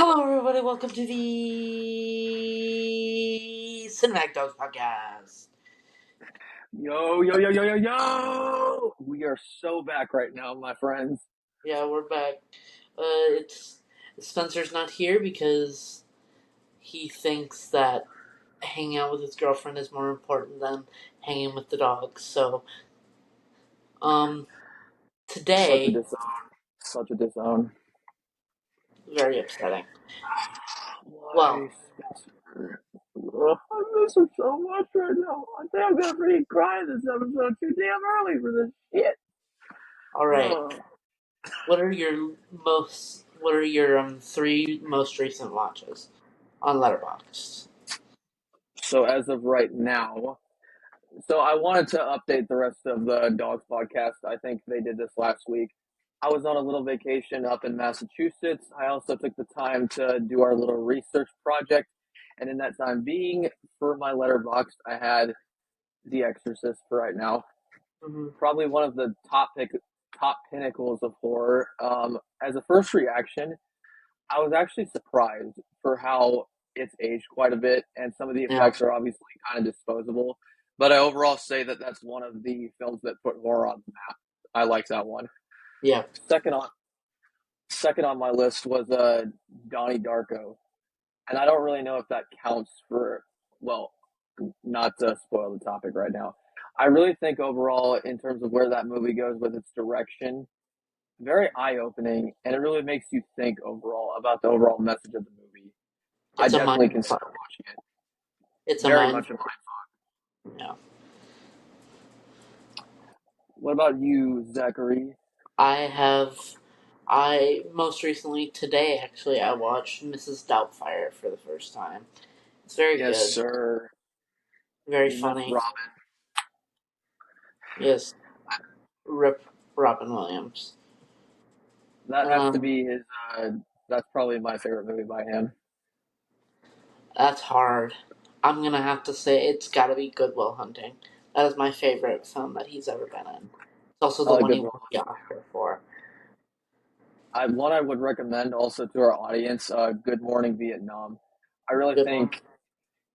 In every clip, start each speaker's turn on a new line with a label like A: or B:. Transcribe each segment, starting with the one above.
A: Hello, everybody. Welcome to the Cinematic Dawgs podcast.
B: Yo, yo, yo, yo, yo, yo! We are so back right now, my friends.
A: Yeah, we're back. It's Spencer's not here because he thinks that hanging out with his girlfriend is more important than hanging with the dogs. So, um,
B: Such a
A: today,
B: disown. Such a disown.
A: very upsetting.
B: Why,
A: Well,
B: Spencer? Oh, I miss him so much right now. I think I'm gonna freaking cry this episode too damn early for this shit.
A: all right.
B: Oh.
A: What are your three most recent watches on Letterboxd?
B: So as of right now, so I wanted to update the rest of the Dogs podcast. I think they did this last week. I was on a little vacation up in Massachusetts. I also took the time to do our little research project. And in that time being, for my letterbox, I had The Exorcist for right now.
A: Mm-hmm.
B: Probably one of the top pinnacles of horror. As a first reaction, I was actually surprised for how it's aged quite a bit, and some of the
A: Yeah,
B: effects are obviously kind of disposable. But I overall say that that's one of the films that put horror on the map. I like that one.
A: yeah.
B: Second on second on my list was Donnie Darko, and I don't really know if that counts for, well, not to spoil the topic right now. I really think overall, in terms of where that movie goes with its direction, very eye opening, and it really makes you think overall about the overall message of the movie. I
A: It's a
B: definitely
A: mind
B: consider
A: fuck.
B: watching it.
A: It's a
B: Very
A: mind
B: much in mind.
A: Yeah.
B: What about you, Zachary?
A: I have. I most recently today actually I watched Mrs. Doubtfire for the first time. It's very
B: Yes,
A: good,
B: sir.
A: very
B: With
A: funny.
B: Robin.
A: Yes, Rip Robin Williams.
B: That has to
A: Um,
B: be his. That's probably my favorite movie by him.
A: that's hard. I'm gonna have to say it's got to be Good Will Hunting. That is my favorite film that he's ever been in. It's also
B: I
A: the
B: like
A: one he
B: Good
A: won
B: Will
A: the
B: Hunting.
A: Oscar for.
B: One I would recommend also to our audience. Good Morning Vietnam. I really
A: Good one.
B: think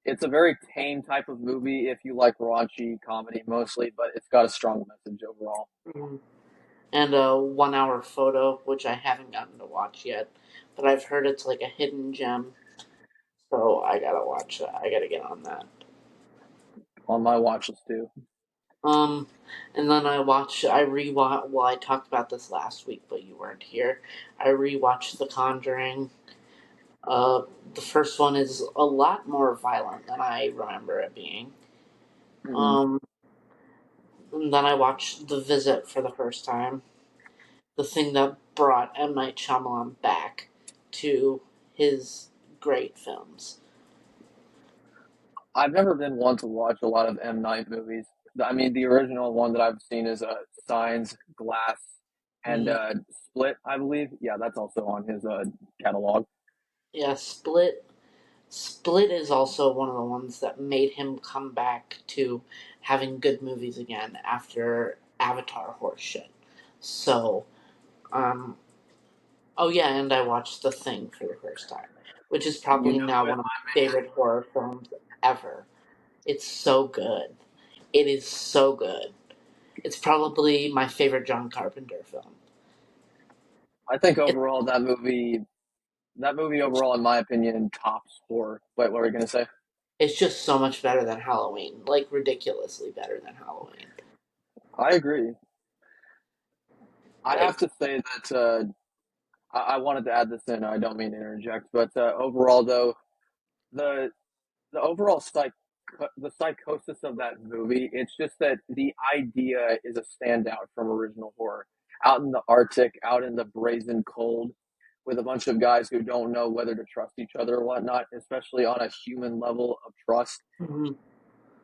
B: it's a very tame type of movie if you like raunchy comedy mostly, but it's got a strong message overall.
A: Mhm. And a 1 hour photo, which I haven't gotten to watch yet, but I've heard it's like a hidden gem. So I gotta watch that. I gotta get on that.
B: On my watch list too.
A: Um, and then I rewatch. Well, I talked about this last week, but you weren't here. I rewatched The Conjuring. Uh, the first one is a lot more violent than I remember it being.
B: Mm-hmm.
A: Um, and then I watched The Visit for the first time. The thing that brought M. Night Shyamalan back to his great films.
B: I've never been one to watch a lot of M Night movies. I mean, the original one that I've seen is Signs, Glass, and
A: Mm,
B: Split. I believe. Yeah, that's also on his catalog.
A: yeah, Split. Split is also one of the ones that made him come back to having good movies again after Avatar horseshit. So, um, oh yeah, and I watched The Thing for the first time, which is
B: You
A: probably
B: know
A: now
B: it.
A: one of my favorite horror films ever. It's so good. It is so good. It's probably my favorite John Carpenter film.
B: I think
A: It,
B: overall that movie overall, in my opinion, tops horror. Wait, what were you gonna say?
A: it's just so much better than Halloween, like ridiculously better than Halloween.
B: I agree. I have
A: Like
B: to say that I wanted to add this in. I don't mean to interject, but overall, though, the the overall the psychosis of that movie, it's just that the idea is a standout from original horror. Out in the Arctic, out in the brazen cold, with a bunch of guys who don't know whether to trust each other or whatnot, especially on a human level of trust.
A: mhm,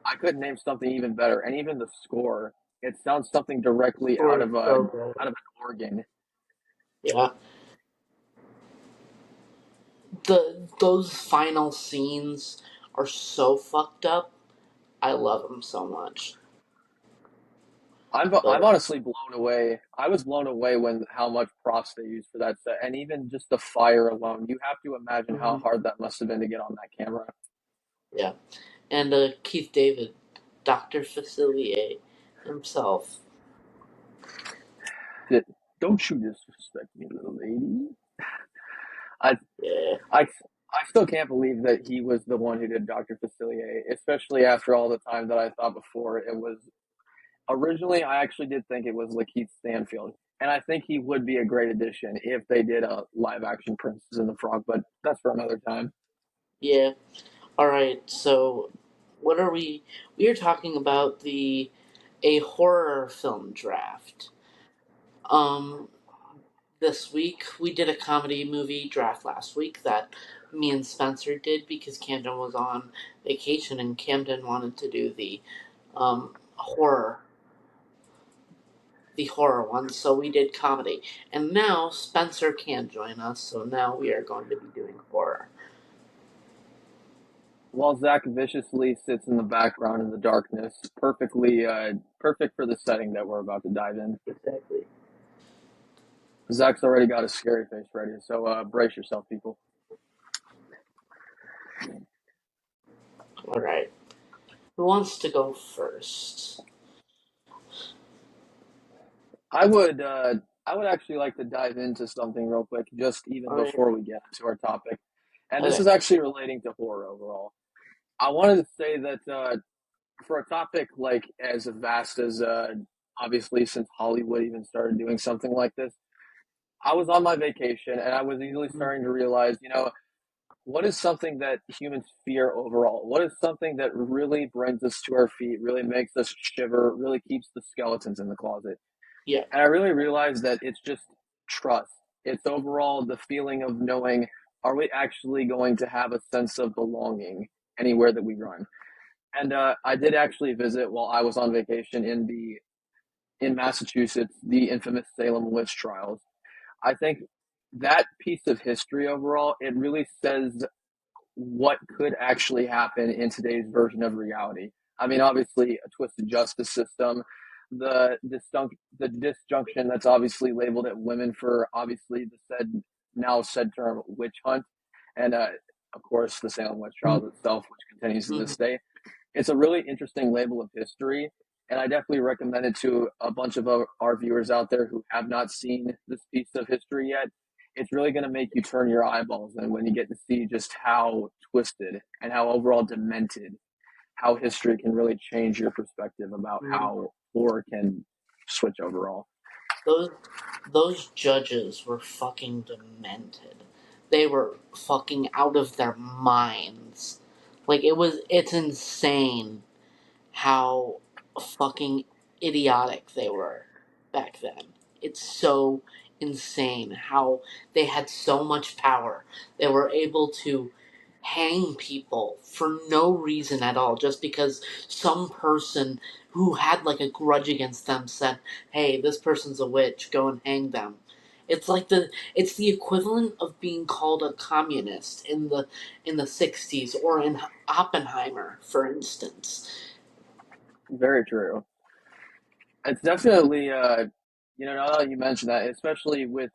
B: I could name something even better, and even the score. It sounds something directly
A: score
B: out
A: is
B: of
A: so good.
B: an organ.
A: Yeah, those final scenes are so fucked up. I love them so much.
B: I'm
A: But
B: honestly blown away. I was blown away when how much props they used for that set, and even just the fire alone. You have to imagine how
A: mhm,
B: hard that must have been to get on that camera.
A: yeah, and Keith David, Doctor Facilier himself.
B: That, don't you disrespect me, little lady. I
A: Yeah,
B: I still can't believe that he was the one who did Dr. Facilier, especially after all the time that I thought before it was. Originally, I actually did think it was Lakeith Stanfield, and I think he would be a great addition if they did a live action Princess and the Frog, but that's for another time.
A: yeah. All right. So, what are we? We are talking about the a horror film draft. Um, this week we did a comedy movie draft last week that me and Spencer did because Camden was on vacation and Camden wanted to do horror, the horror one. So we did comedy, and now Spencer can join us. So now we are going to be doing horror.
B: While Zach viciously sits in the background in the darkness, perfectly perfect for the setting that we're about to dive in.
A: Exactly.
B: Zach's already got a scary face ready, so brace yourself, people.
A: All right. Who wants to go first?
B: I would uh, I would actually like to dive into something real quick, just even
A: All right.
B: before we get into our topic, and this
A: Okay.
B: is actually relating to horror overall. I wanted to say that for a topic like as vast as obviously since Hollywood even started doing something like this, I was on my vacation and I was easily
A: Mhm.
B: starting to realize, what is something that humans fear overall? What is something that really brings us to our feet, really makes us shiver, really keeps the skeletons in the closet?
A: Yeah.
B: And I really realized that it's just trust. It's overall the feeling of knowing, are we actually going to have a sense of belonging anywhere that we run? And I did actually visit while I was on vacation in Massachusetts, the infamous Salem witch trials. I think that piece of history overall, it really says what could actually happen in today's version of reality. I mean, obviously, a twisted justice system, the disjunction that's obviously labeled at women for obviously the said term witch hunt, and of course the Salem witch trials itself, which continues to
A: Mm-hmm.
B: this day. It's a really interesting label of history, and I definitely recommend it to a bunch of our viewers out there who have not seen this piece of history yet. It's really going to make you turn your eyeballs, and when you get to see just how twisted and how overall demented, how history can really change your perspective about
A: Mm-hmm.
B: how horror can switch overall.
A: Those those judges were fucking demented. They were fucking out of their minds. It's insane how fucking idiotic they were back then. It's so insane how they had so much power. They were able to hang people for no reason at all, just because some person who had like a grudge against them said, "Hey, this person's a witch, go and hang them." It's the equivalent of being called a communist in the 60s, or in Oppenheimer, for instance.
B: Very true. It's definitely, now that you mention that, especially with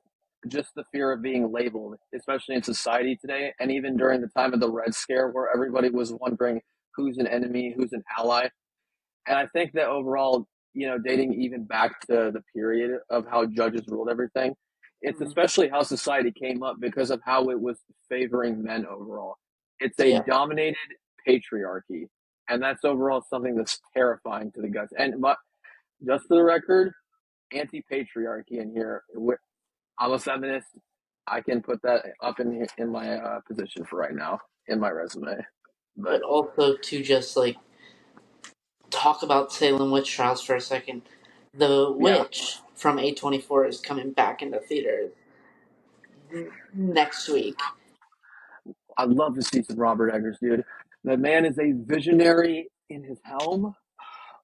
B: just the fear of being labeled, especially in society today, and even during the time of the Red Scare, where everybody was wondering who's an enemy, who's an ally. And I think that overall, dating even back to the period of how judges ruled everything, it's
A: Mhm.
B: especially how society came up because of how it was favoring men overall. It's a
A: Yeah,
B: dominated patriarchy, and that's overall something that's terrifying to the guts. And but just for the record, anti-patriarchy in here. I'm a feminist. I can put that up in my position for right now in my resume. But
A: but also to just like talk about Salem witch trials for a second. The
B: yeah,
A: Witch from A24 is coming back into theaters next week.
B: I'd love to see some Robert Eggers, dude. The man is a visionary in his helm.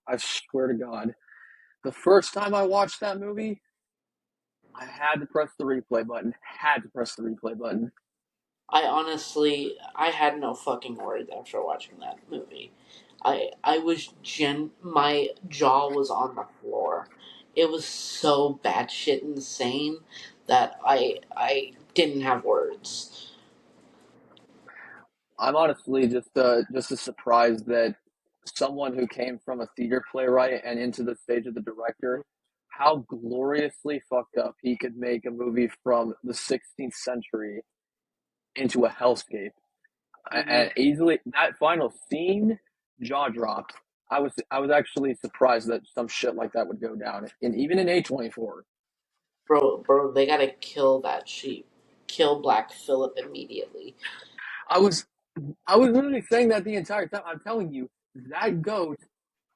B: I swear to God. The first time I watched that movie, I had to press the replay button. Had to press the replay button.
A: I had no fucking words after watching that movie. I was my jaw was on the floor. It was so batshit insane that I didn't have words.
B: I'm honestly just as surprised that someone who came from a theater playwright and into the stage of the director, how gloriously fucked up he could make a movie from the 16th century into a hellscape.
A: Hmm.
B: And easily that final scene, jaw dropped. I was actually surprised that some shit like that would go down, and even in A24.
A: Bro, they gotta kill that sheep. Kill Black Phillip immediately.
B: I was I was literally saying that the entire time. I'm telling you, that goat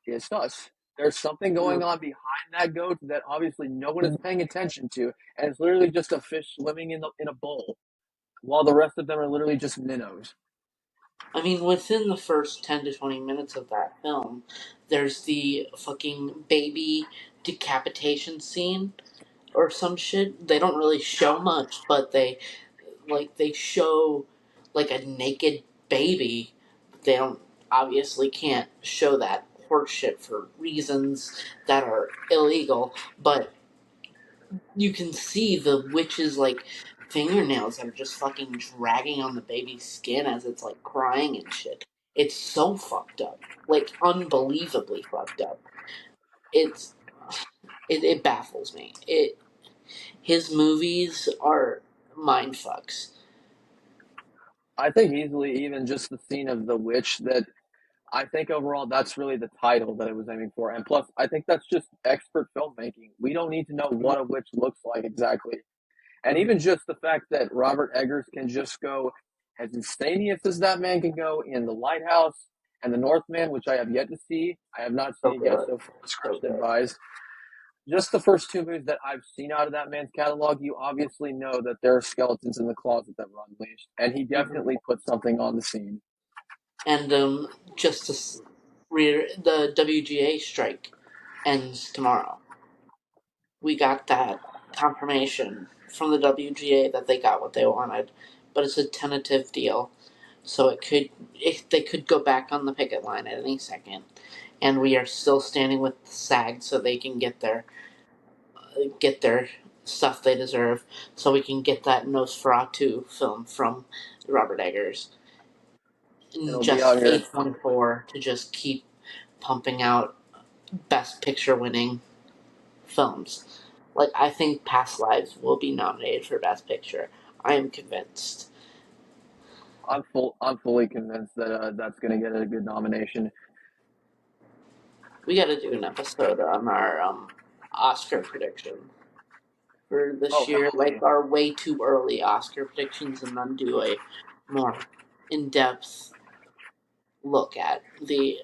B: is sus. There's something going on behind that goat that obviously no one is paying attention to, and it's literally just a fish swimming in a bowl, while the rest of them are literally just minnows.
A: I mean, within the first 10 to 20 minutes of that film, there's the fucking baby decapitation scene or some shit. They don't really show much, but they show like a naked baby. They don't obviously can't show that horse shit for reasons that are illegal, but you can see the witch's like fingernails that are just fucking dragging on the baby's skin as it's like crying and shit. It's so fucked up, like unbelievably fucked up. It's it baffles me. It His movies are mind fucks.
B: I think easily even just the scene of the witch that I think overall that's really the title that it was aiming for. And plus, I think that's just expert filmmaking. We don't need to know what a witch looks like exactly. And even just the fact that Robert Eggers can just go as instantaneous as that man can go in The Lighthouse and The Northman, which I have yet to see. I have not
A: So
B: seen it yet,
A: good,
B: so
A: so
B: discretion
A: good.
B: advised. Just the first two movies that I've seen out of that man's catalog, you obviously know that there are skeletons in the closet that were unleashed. And he
A: Hmm.
B: definitely put something on the scene.
A: And just to the WGA strike ends tomorrow. We got that confirmation from the WGA that they got what they wanted, but it's a tentative deal, so they could go back on the picket line at any second, and we are still standing with SAG so they can get their stuff they deserve, so we can get that Nosferatu film from Robert Eggers, and
B: It'll be out
A: just
B: here.
A: A24 to just keep pumping out Best Picture winning films. Like, I think Past Lives will be nominated for Best Picture. I am convinced.
B: I'm fully convinced that that's going to get a good nomination.
A: We got to do an episode on our Oscar prediction for
B: Oh,
A: this year, like
B: heavily.
A: our way too early Oscar predictions, and then do a more in depth look at the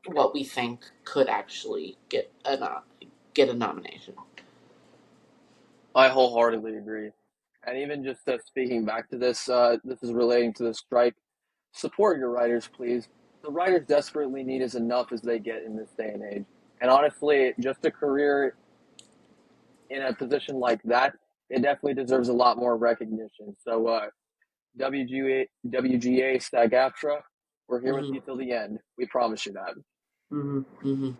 A: what we think could actually get a nomination.
B: I wholeheartedly agree. And even just speaking back to this, this is relating to the strike. Support your writers, please. The writers desperately need as enough as they get in this day and age. And honestly, just a career in a position like that, it definitely deserves a lot more recognition. So, WGA, SAG-AFTRA, we're here with
A: Hmm.
B: you till the end. We promise you that.
A: Hmm. Hmm.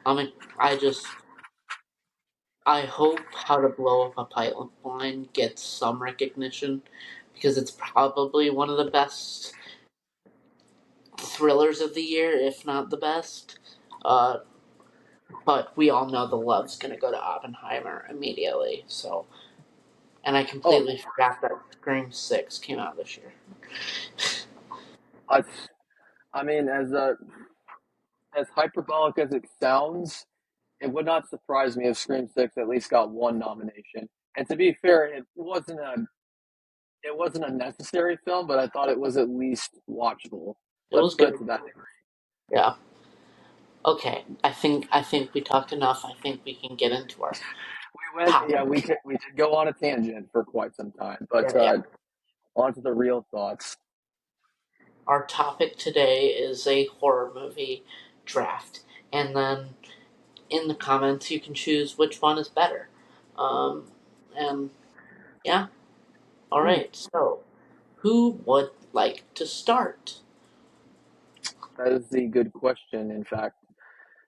A: I mean, I hope How to Blow Up a Pipeline gets some recognition because it's probably one of the best thrillers of the year, if not the best. Uh, but we all know the love's going to go to Oppenheimer immediately. So, and I
B: Oh,
A: completely forgot that Scream 6 came out this year.
B: I, I mean, as hyperbolic as it sounds, it would not surprise me if Scream Six at least got one nomination. And to be fair, it wasn't a necessary film, but I thought it was at least watchable.
A: It
B: Let's
A: was
B: put it
A: good.
B: to that.
A: Yeah. Okay. I think we talked enough. I think we can get into our
B: Yeah,
A: topic.
B: we did go on a tangent for quite some time, but
A: Yeah, yeah.
B: on to the real thoughts.
A: Our topic today is a horror movie draft, and then in the comments you can choose which one is better. Um, and yeah, all
B: Hmm.
A: right. So, who would like to start?
B: That is the good question, in fact.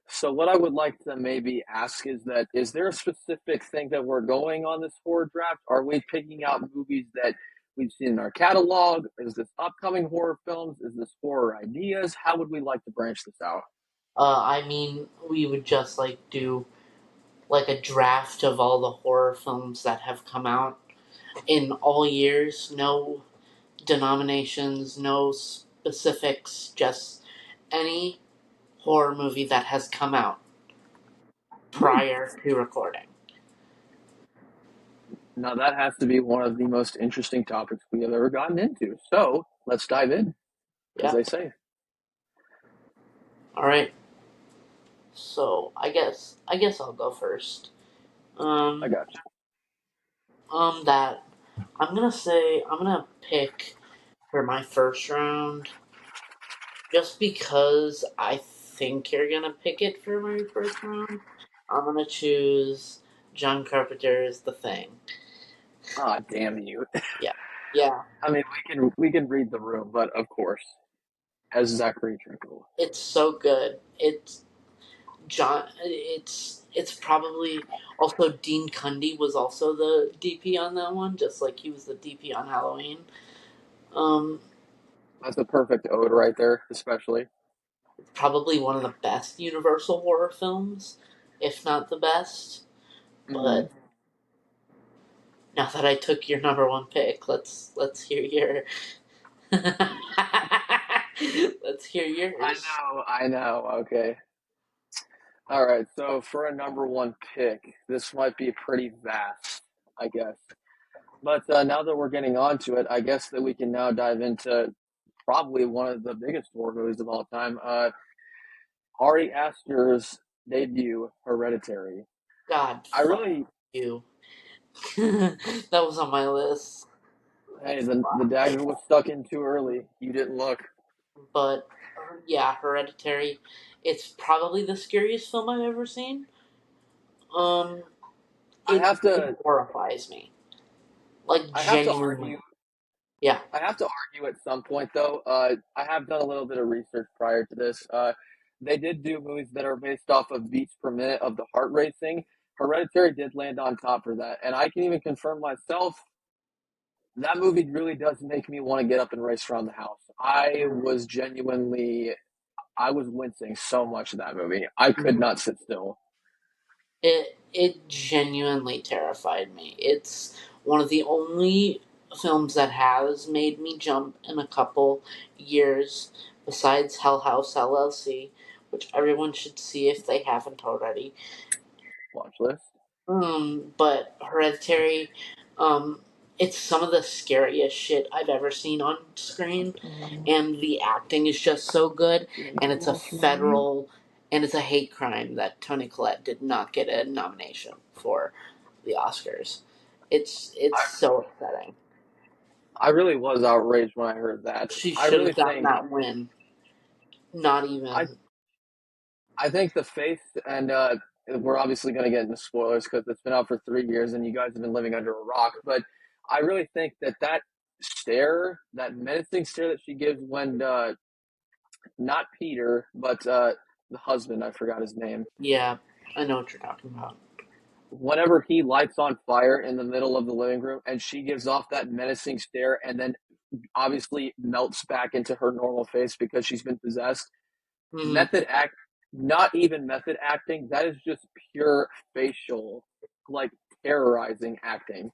B: So what I would like to maybe ask is that is there a specific thing that we're going on this horror draft? Are we picking out movies that we've seen in our catalog? Is this upcoming horror films? Is this horror ideas? How would we like to branch this out?
A: I mean, we would just like do like a draft of all the horror films that have come out in all years. No denominations, no specifics, just any horror movie that has come out
B: Hmm.
A: prior to recording.
B: Now that has to be one of the most interesting topics we have ever gotten into. So let's dive in, as
A: Yeah.
B: they say.
A: All right. So I guess I'll go first.
B: I
A: Um,
B: got you.
A: that I'm gonna pick for my first round just because I think you're gonna pick it for my first round. I'm gonna choose John Carpenter's The Thing.
B: Ah, damn you.
A: Yeah, yeah.
B: I mean, we can read the room, but of course, as Zachary Trinkle.
A: It's so good. It's John. It's probably also Dean Cundy was also the DP on that one, just like he was the DP on Halloween. Um,
B: That's a perfect ode right there, especially.
A: Probably one of the best Universal horror films, if not the best.
B: Hmm.
A: But now that I took your number one pick, let's hear your let's hear yours.
B: I know. Okay. All right. So for a number one pick, this might be pretty vast, I guess. But now that we're getting onto it, I guess that we can now dive into probably one of the biggest horror movies of all time, Ari Aster's debut, Hereditary.
A: God,
B: I
A: fuck
B: really,
A: you. That was on my list.
B: hey,
A: That's
B: the dagger was stuck in too early. You didn't look.
A: but yeah, Hereditary. It's probably the scariest film I've ever seen. Um,
B: I
A: it
B: have
A: it
B: to,
A: horrifies me, like
B: I have to
A: genuinely.
B: argue
A: Yeah.
B: I have to argue at some point, though. I have done a little bit of research prior to this. They did do movies that are based off of beats per minute of the heart racing. Hereditary did land on top for that, and I can even confirm myself that movie really does make me want to get up and race around the house. I was wincing so much in that movie. I could
A: Mhm.
B: not sit still.
A: It genuinely terrified me. It's one of the only films that has made me jump in a couple years, besides Hell House LLC, which everyone should see if they haven't already.
B: Watch list.
A: But Hereditary, um, it's some of the scariest shit I've ever seen on screen, and the acting is just so good. And it's a federal, and it's a hate crime that Toni Collette did not get a nomination for the Oscars. It's so upsetting.
B: I really was outraged when I heard that.
A: She
B: I
A: should
B: really
A: have gotten
B: think
A: that win. Not
B: I
A: even.
B: I think the faith, and we're obviously going to get into spoilers because it's been out for 3 years and you guys have been living under a rock. But I really think that that stare, that menacing stare that she gives when not Peter, but the husband, I forgot his name,
A: Yeah, I know what you're talking about.
B: whenever he lights on fire in the middle of the living room and she gives off that menacing stare and then obviously melts back into her normal face because she's been possessed.
A: Hmm.
B: Method act, not even method acting. That is just pure facial, like terrorizing acting.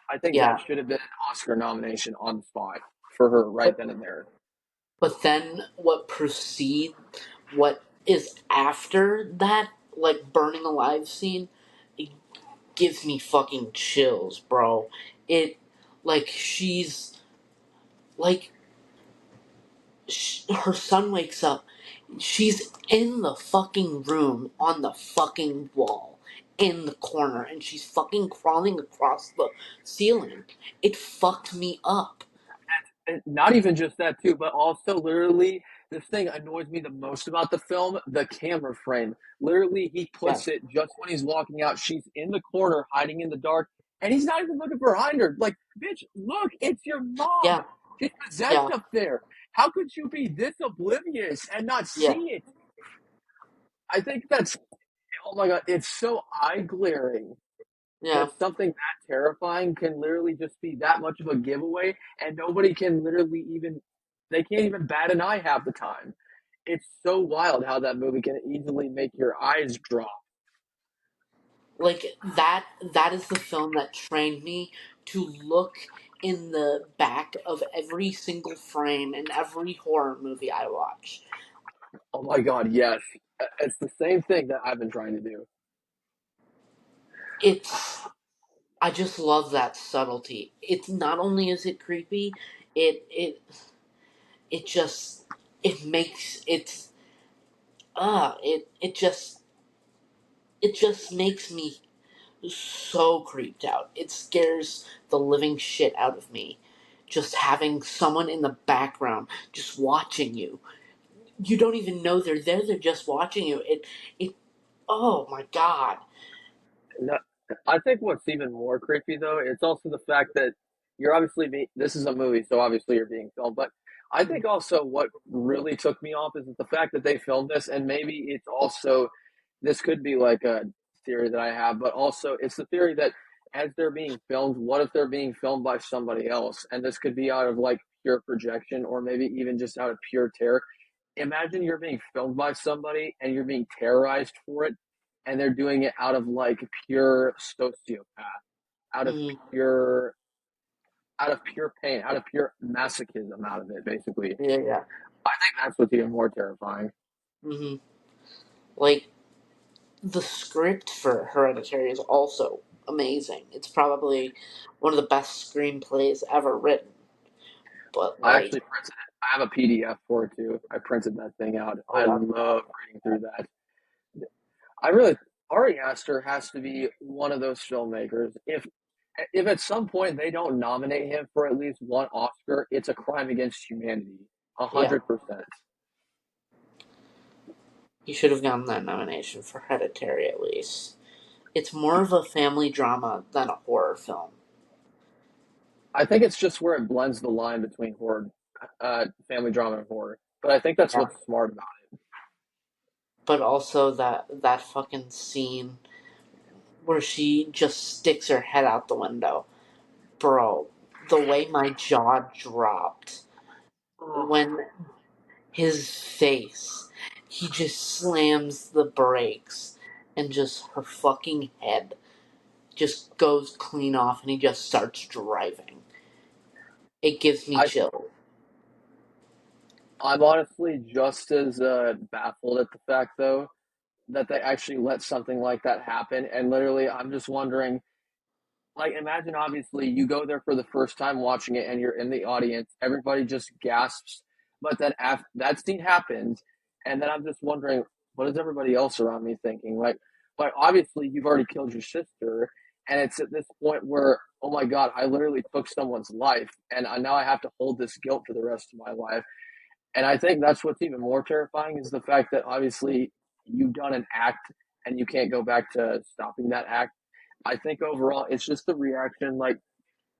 B: I think that
A: Yeah,
B: should have been an Oscar nomination on the spot for her right
A: but
B: then and there.
A: But then what is after that, like burning alive scene, it gives me fucking chills, bro. It, like, she's, like, her son wakes up. She's in the fucking room on the fucking wall in the corner and she's fucking crawling across the ceiling. It fucked me up.
B: And not even just that too, but also literally the thing annoys me the most about the film, the camera frame. Literally, he
A: Yeah.
B: puts it just when he's walking out. She's in the corner, hiding in the dark, and he's not even looking behind her. Like, bitch, look, it's your mom.
A: Yeah.
B: She's possessed
A: Yeah.
B: up there. How could you be this oblivious and not
A: Yeah,
B: see it? I think that's, oh my God, it's so eye glaring
A: yeah.
B: that something that terrifying can literally just be that much of a giveaway and nobody can literally even, they can't even bat an eye half the time. It's so wild how that movie can easily make your eyes drop.
A: Like that is the film that trained me to look in the back of every single frame in every horror movie I watch.
B: Oh my God, yes. It's the same thing that I've been trying to do.
A: It's I just love that subtlety. It's not only is it creepy, it it it just it makes it just makes me so creeped out. It scares the living shit out of me. Just having someone in the background just watching you. You don't even know they're there, they're just watching you. It oh my god.
B: No, I think what's even more creepy though, it's also the fact that you're obviously being, this is a movie, so obviously you're being filmed. But I think also what really took me off is the fact that they filmed this, and maybe it's also, this could be like a theory that I have, but also it's the theory that as they're being filmed, what if they're being filmed by somebody else? And this could be out of like pure projection or maybe even just out of pure terror. Imagine you're being filmed by somebody and you're being terrorized for it, and they're doing it out of like pure sociopath, out of
A: Mm,
B: pure out of pure pain, out of pure masochism out of it, basically.
A: yeah, yeah.
B: I think that's what's even more terrifying.
A: Hmm. Like the script for Hereditary is also amazing. It's probably one of the best screenplays ever written. But
B: I
A: like,
B: actually printed it. I have a PDF for it too. I printed that thing out.
A: oh,
B: I
A: that's
B: love
A: awesome.
B: reading through that. I really, Ari Aster has to be one of those filmmakers. If at some point they don't nominate him for at least one Oscar, it's a crime against humanity. A
A: Yeah,
B: 100%.
A: he should have gotten that nomination for Hereditary at least. It's more of a family drama than a horror film,
B: I think it's just where it blends the line between horror, family drama, and horror. But I think that's
A: yeah.
B: what's smart about
A: But also that fucking scene where she just sticks her head out the window, bro. The way my jaw dropped
B: it.
A: when his face, he just slams the brakes, and just her fucking head just goes clean off, and he just starts driving. It gives me
B: I
A: chill.
B: I'm honestly just as baffled at the fact though that they actually let something like that happen, and literally I'm just wondering. Like, imagine obviously you go there for the first time watching it and you're in the audience, everybody just gasps, but then after that scene happens, and then I'm just wondering, what is everybody else around me thinking? Like obviously you've already killed your sister, and it's at this point where, oh my God, I literally took someone's life, and now I have to hold this guilt for the rest of my life. And I think that's what's even more terrifying is the fact that obviously you've done an act and you can't go back to stopping that act. I think overall it's just the reaction, like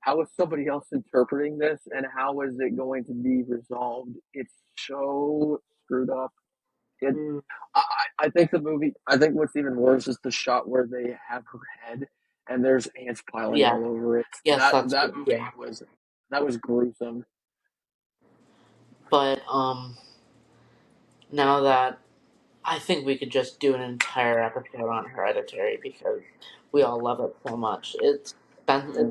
B: how is somebody else interpreting this and how is it going to be resolved? It's so screwed up. It,
A: Mm,
B: I, I think the movie. I think what's even worse is the shot where they have her head and there's ants piling
A: yeah,
B: all over it.
A: yes,
B: That
A: that's
B: that
A: good.
B: movie
A: Yeah,
B: was gruesome.
A: but now that I think we could just do an entire episode on Hereditary because we all love it so much. It's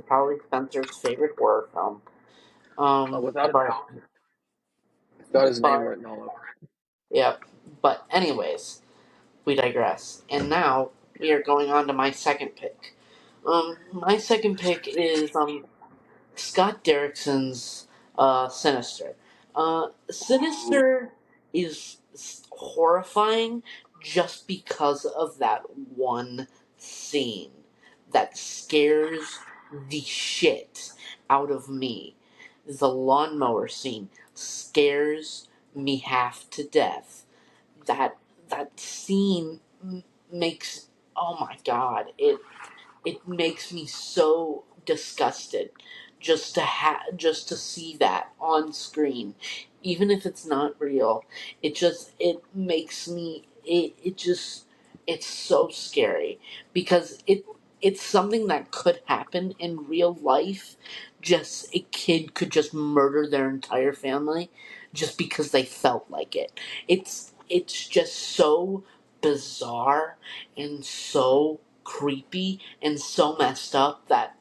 A: probably Spencer's favorite horror film.
B: Without a
A: But
B: doubt, it's got his name
A: but
B: written all over it.
A: yeah. But anyways, we digress. And now we are going on to my second pick. My second pick is Scott Derrickson's Sinister. Sinister is horrifying just because of that one scene that scares the shit out of me. The lawnmower scene scares me half to death. That scene makes, oh my god, it makes me so disgusted just to see that on screen, even if it's not real. It makes me it just it's so scary because it's something that could happen in real life. Just a kid could just murder their entire family just because they felt like it. It's just so bizarre and so creepy and so messed up that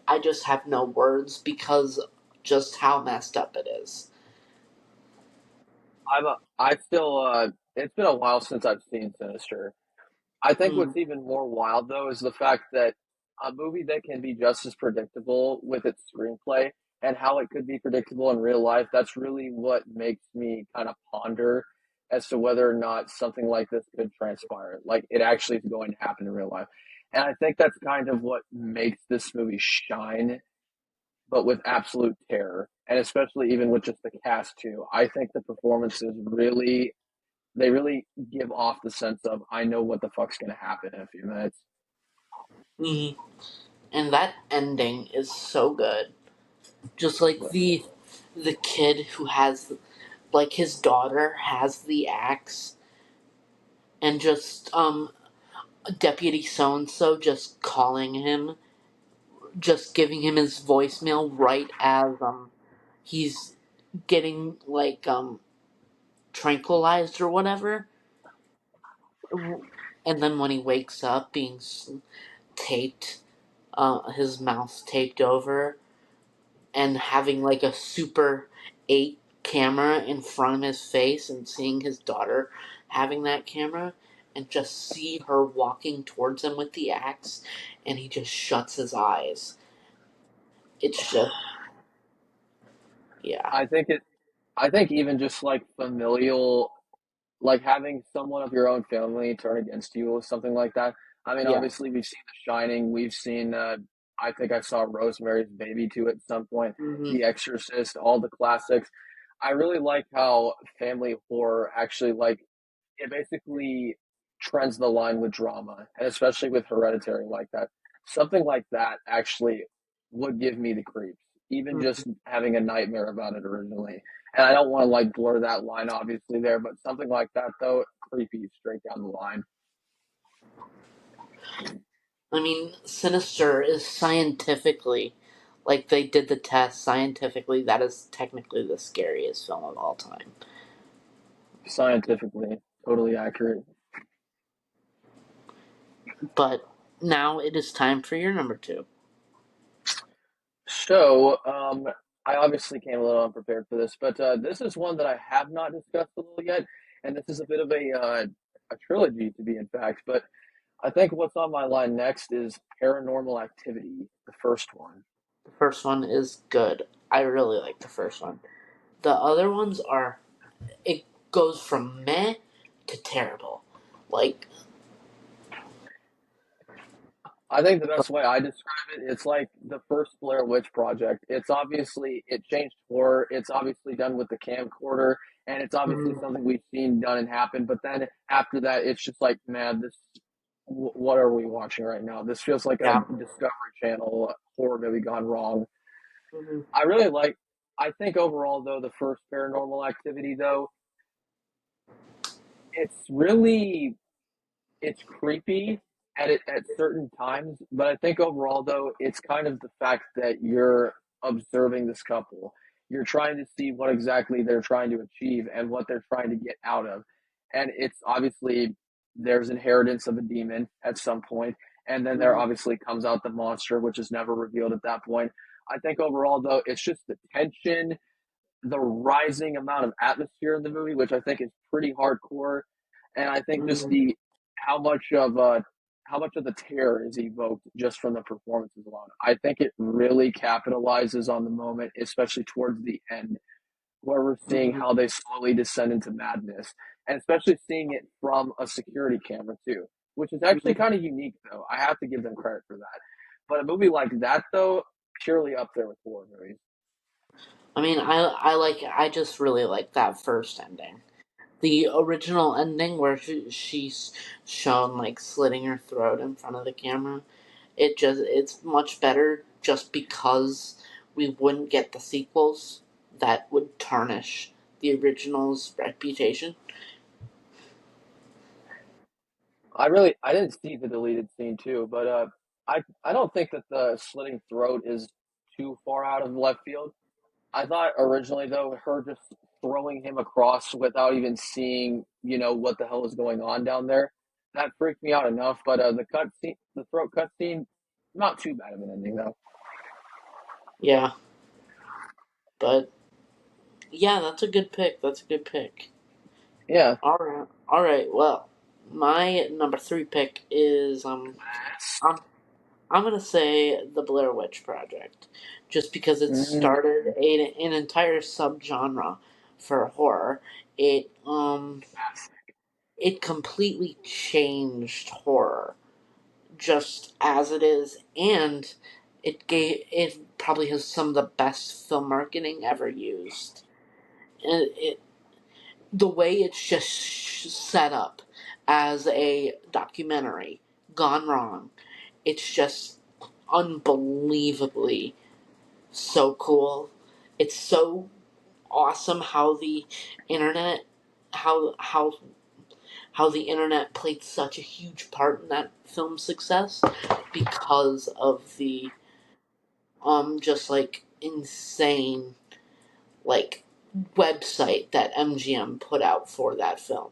A: I just have no words because just how messed up it is.
B: I still, it's been a while since I've seen Sinister. I think
A: Mm,
B: what's even more wild though is the fact that a movie that can be just as predictable with its screenplay and how it could be predictable in real life, that's really what makes me kind of ponder as to whether or not something like this could transpire. Like it actually is going to happen in real life. And I think that's kind of what makes this movie shine, but with absolute terror. And especially even with just the cast too. I think the performances really they really give off the sense of I know what the fuck's gonna happen in a few minutes.
A: mm. And that ending is so good. Just like the kid who has like his daughter has the axe and just deputy so and so just calling him, just giving him his voicemail right as he's getting like tranquilized or whatever, and then when he wakes up being taped, his mouth taped over, and having like a Super 8 camera in front of his face, and seeing his daughter having that camera, and just see her walking towards him with the axe, and he just shuts his eyes. It's just, yeah.
B: I think it I think even just like familial like having someone of your own family turn against you or something like that. I mean,
A: Yeah.
B: obviously we've seen The Shining, we've seen I think I saw Rosemary's Baby too at some point,
A: Hmm.
B: The Exorcist, all the classics. I really like how family horror actually like it basically trends the line with drama, and especially with Hereditary like that. Something like that actually would give me the creeps, even just having a nightmare about it originally. And I don't want to like blur that line obviously there, but something like that though, creepy straight down the line.
A: I mean, Sinister is scientifically, like they did the test scientifically, that is technically the scariest film of all time.
B: Scientifically, totally accurate.
A: But now it is time for your number two.
B: So, I obviously came a little unprepared for this, but this is one that I have not discussed a little yet, and this is a bit of a trilogy to be in fact. But I think what's on my line next is Paranormal Activity, the first one.
A: The first one is good. I really like the first one. The other ones are, it goes from meh to terrible. Like,
B: I think the best way I describe it, it's like the first Blair Witch Project. It's obviously it changed horror. It's obviously done with the camcorder, and it's obviously
A: mm,
B: something we've seen done and happen. But then after that, it's just like, man, this what are we watching right now? This feels like a
A: yeah.
B: Discovery Channel horror movie gone wrong.
A: Hmm.
B: I really like. I think overall, though, the first Paranormal Activity, though, it's really it's creepy at certain times, but I think overall though, it's kind of the fact that you're observing this couple. You're trying to see what exactly they're trying to achieve and what they're trying to get out of. And it's obviously there's inheritance of a demon at some point, and then there
A: Hmm.
B: obviously comes out the monster, which is never revealed at that point. I think overall though, it's just the tension, the rising amount of atmosphere in the movie, which I think is pretty hardcore, and I think just
A: Hmm.
B: the how much of how much of the terror is evoked just from the performances alone. I think it really capitalizes on the moment, especially towards the end, where we're seeing
A: Hmm.
B: how they slowly descend into madness, and especially seeing it from a security camera too, which is actually
A: Hmm.
B: kind of unique. Though I have to give them credit for that. But a movie like that, though, purely up there with horror movies.
A: I mean, I just really like that first ending. The original ending where she's shown like slitting her throat in front of the camera, it's much better just because we wouldn't get the sequels that would tarnish the original's reputation.
B: I didn't see the deleted scene too, but I don't think that the slitting throat is too far out of left field. I thought originally though her just throwing him across without even seeing what the hell was going on down there, that freaked me out enough. But the throat cut scene, not too bad of an ending though.
A: Yeah, but yeah, that's a good pick. That's a good pick.
B: Yeah.
A: All right, all right. Well, my number three pick is I'm I'm gonna say the Blair Witch Project, just because it
B: Mm,
A: started an entire subgenre for horror. It it completely changed horror just as it is, and it probably has some of the best film marketing ever used. And the way it's just set up as a documentary gone wrong, it's just unbelievably so cool. It's so awesome how the internet how how the internet played such a huge part in that film's success because of the just like insane like website that MGM put out for that film.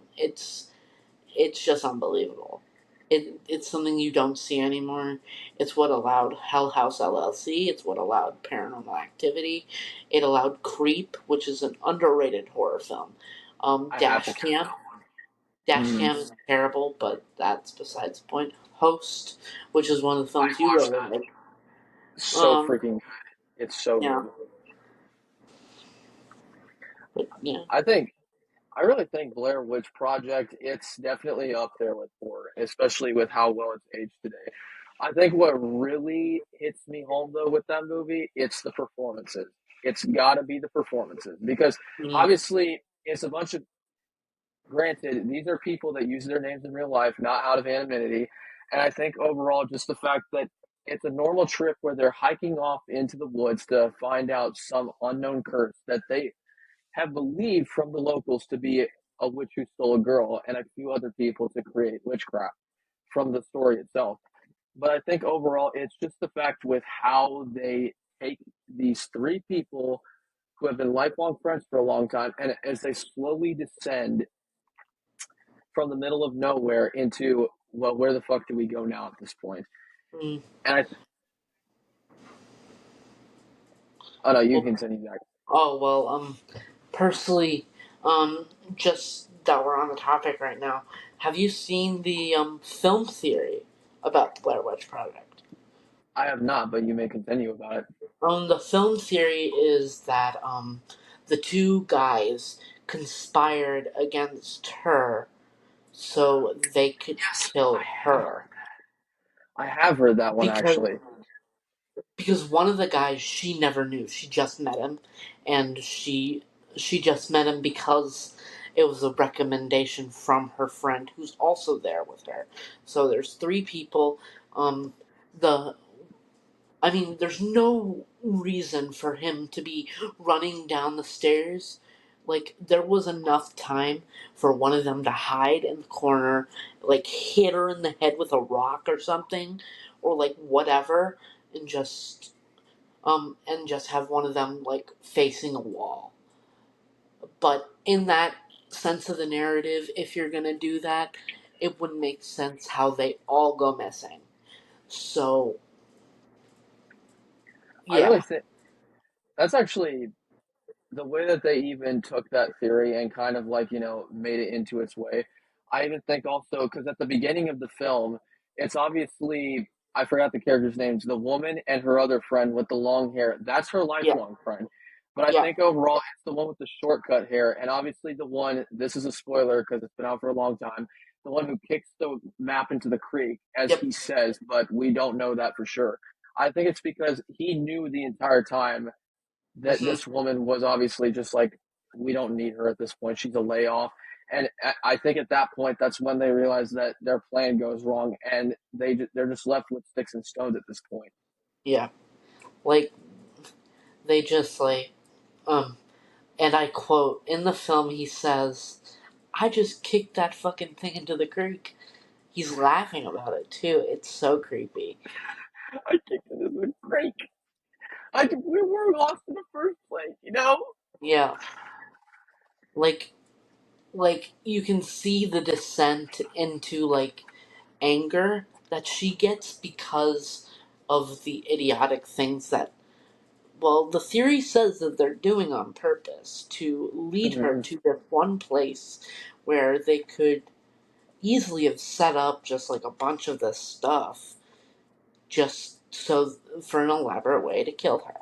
A: It's just unbelievable. It's something you don't see anymore. It's what allowed Hell House LLC. It's what allowed Paranormal Activity. It allowed Creep, which is an underrated horror film.
B: I have to
A: Dash
B: catch
A: Cam.
B: that one.
A: Dash
B: Mm,
A: Cam is terrible, but that's besides the point. Host, which is one of the films
B: I
A: you
B: watched
A: really
B: that.
A: like.
B: So
A: Um,
B: freaking good. It's so
A: yeah,
B: good.
A: but yeah.
B: I think I really think Blair Witch Project, it's definitely up there with horror, especially with how well it's aged today. I think what really hits me home though with that movie, it's the performances. It's got to be the performances because
A: Mm,
B: obviously it's a bunch of granted, these are people that use their names in real life, not out of anonymity. And I think overall, just the fact that it's a normal trip where they're hiking off into the woods to find out some unknown curse that they have believed from the locals to be a witch who stole a girl and a few other people to create witchcraft from the story itself. But I think overall, it's just the fact with how they take these three people who have been lifelong friends for a long time, and as they slowly descend from the middle of nowhere into, well, where the fuck do we go now at this point?
A: mm.
B: And oh no, you
A: Well,
B: continue that.
A: oh well. Personally, just that we're on the topic right now, have you seen the film theory about the Blair Witch Project?
B: I have not, but you may continue about it.
A: The film theory is that the two guys conspired against her so they could
B: Yes,
A: kill
B: I have
A: her
B: heard that. I have heard that one
A: because
B: actually.
A: because one of the guys she never knew. She just met him, and she just met him because it was a recommendation from her friend who's also there with her. So there's three people. Um, the I mean, there's no reason for him to be running down the stairs. Like, there was enough time for one of them to hide in the corner, like, hit her in the head with a rock or something, or, like, whatever, and just have one of them, like, facing a wall. But in that sense of the narrative, if you're gonna do that, it would make sense how they all go missing. So,
B: I really
A: yeah.
B: think that's actually the way that they even took that theory and kind of like made it into its way. I even think also because at the beginning of the film, it's obviously I forgot the characters' names. The woman and her other friend with the long hair, that's her
A: Yeah.
B: lifelong friend. But I
A: Yeah.
B: think overall, it's the one with the shortcut hair, and obviously the one. This is a spoiler because it's been out for a long time. The one who kicks the map into the creek, as
A: Yep.
B: he says, but we don't know that for sure. I think it's because he knew the entire time that
A: Hmm.
B: this woman was obviously just like, we don't need her at this point. She's a layoff. And I think at that point, that's when they realize that their plan goes wrong, and they're just left with sticks and stones at this point.
A: Yeah. Like They just like, um, and I quote, in the film he says, I just kicked that fucking thing into the creek. He's laughing about it too. It's so creepy.
B: I think this is great. We were lost in the first place, you know?
A: Yeah. Like, you can see the descent into, like, anger that she gets because of the idiotic things that, well, the theory says that they're doing on purpose to lead her
B: Hmm.
A: to this one place where they could easily have set up just like a bunch of this stuff just so for an elaborate way to kill her.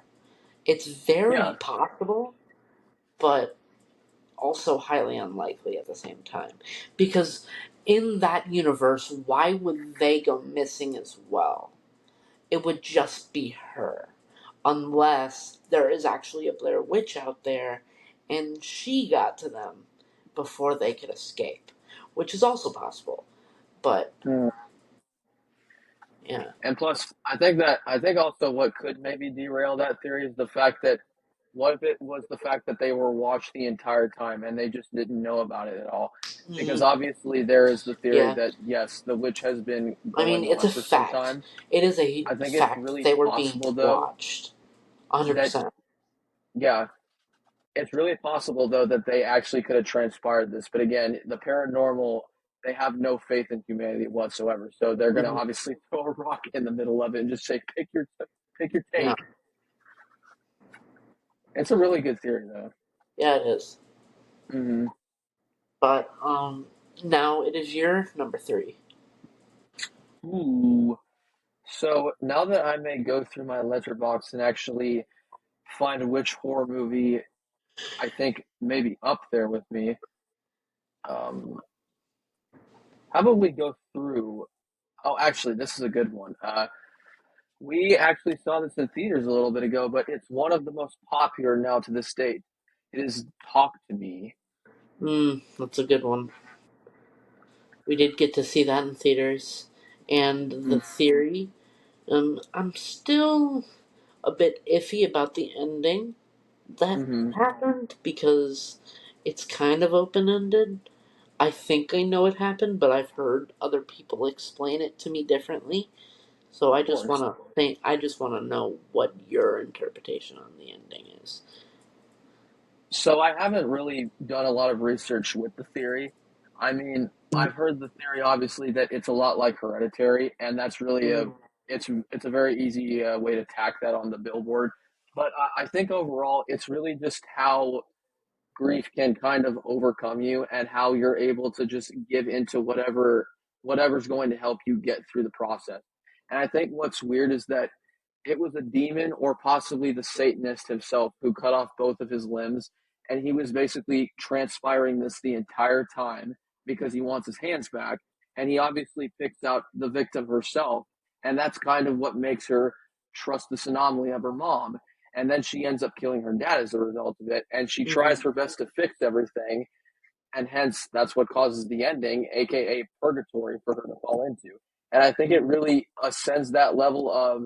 A: It's very
B: Yeah.
A: possible, but also highly unlikely at the same time. Because in that universe, why would they go missing as well? It would just be her. Unless there is actually a Blair Witch out there and she got to them before they could escape. Which is also possible. But,
B: Mm.
A: yeah.
B: And plus, I think also what could maybe derail that theory is the fact that what if it was the fact that they were watched the entire time and they just didn't know about it at all? Because
A: Mm,
B: obviously there is the theory
A: yeah.
B: that yes, the witch has been
A: I mean,
B: going
A: it's a
B: on for some
A: fact.
B: time.
A: It is a
B: I think it's
A: fact that
B: really
A: they were being
B: possible though
A: watched.
B: that
A: 100%.
B: yeah, it's really possible though that they actually could have transpired this. But again, the paranormal they have no faith in humanity whatsoever. So they're going to
A: Hmm.
B: obviously throw a rock in the middle of it and just say pick your
A: Yeah.
B: take. It's a really good theory, though.
A: Yeah, it is.
B: Hmm.
A: But, now it is your number three.
B: Ooh. So now that I may go through my letterbox and actually find which horror movie I think maybe up there with me, um, how about we go through? Oh, actually, this is a good one. We actually saw this in theaters a little bit ago, but it's one of the most popular now to this date. It is Talk to Me.
A: That's a good one. We did get to see that in theaters. And the theory, I'm still a bit iffy about the ending that
B: Mm-hmm.
A: happened because it's kind of open ended. I think I know what happened, but I've heard other people explain it to me differently. So
B: Of course.
A: I just want to know what your interpretation on the ending is.
B: So I haven't really done a lot of research with the theory. I mean, I've heard the theory obviously that it's a lot like Hereditary, and that's really a
A: Mm,
B: it's a very easy way to tack that on the billboard. But I think overall, it's really just how grief can kind of overcome you and how you're able to just give into whatever's going to help you get through the process. And I think what's weird is that it was a demon or possibly the Satanist himself who cut off both of his limbs. And he was basically transpiring this the entire time because he wants his hands back. And he obviously picks out the victim herself. And that's kind of what makes her trust this anomaly of her mom. And then she ends up killing her dad as a result of it. And she tries
A: mm,
B: her best to fix everything. And hence, that's what causes the ending, aka purgatory, for her to fall into. And I think it
A: mm,
B: really ascends that level of